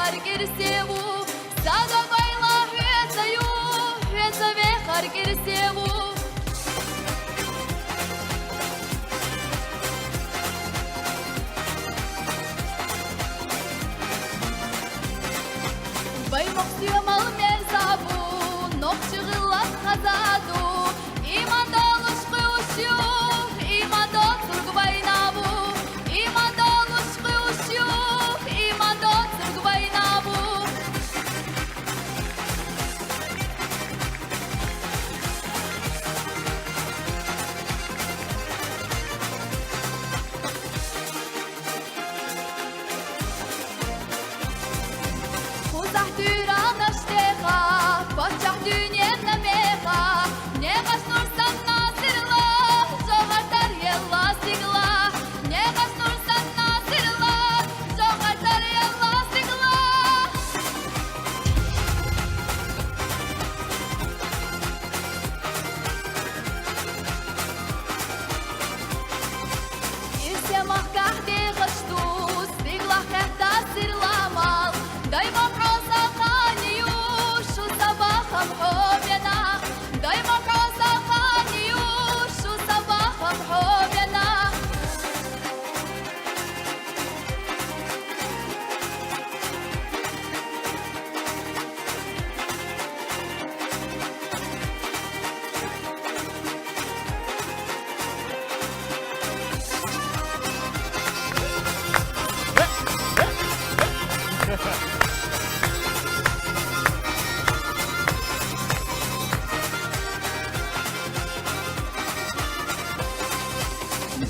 Харгирсеву, Садовайла Хвецаю, Хвецаве Харгирсеву. Баймоқсиямал мерзабу, Ноқчығылат қазаду, Имандал ұшқы ұшю, Имандал тұрғыбайнабу, Имандал ұшқы ұшю, Имандал тұрғыбайнабу. Uzak düran aşteha, Paçak dünyen nameha, Ne kaçnursan nasırla, Zoğartar yella sigla, Ne kaçnursan nasırla, Zoğartar yella sigla. İrsemah kahde gıştuz, Sigla kahta sırlamal, Dayma prosa khaniyu, Şu sabahım hobena, Dayma prosa khaniyu, Şu sabahım hobena.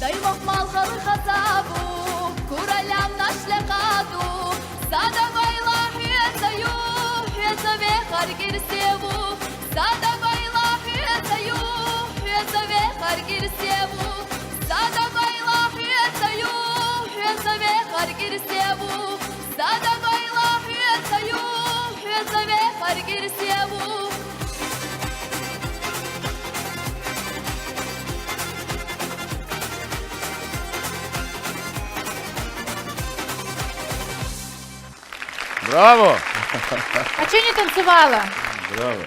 Даймок малхалы хазабу, Куралям нашлякаду, Садовайла хвецаю, Хвецаве харгирсеву, Садовайла хвецаю, Хвецаве харгирсеву, Садовайла хвецаю, Хвецаве харгирсеву, Садовайла хвецаю, Хвецаве харгирсеву. Браво! А чого не танцювала? Браво!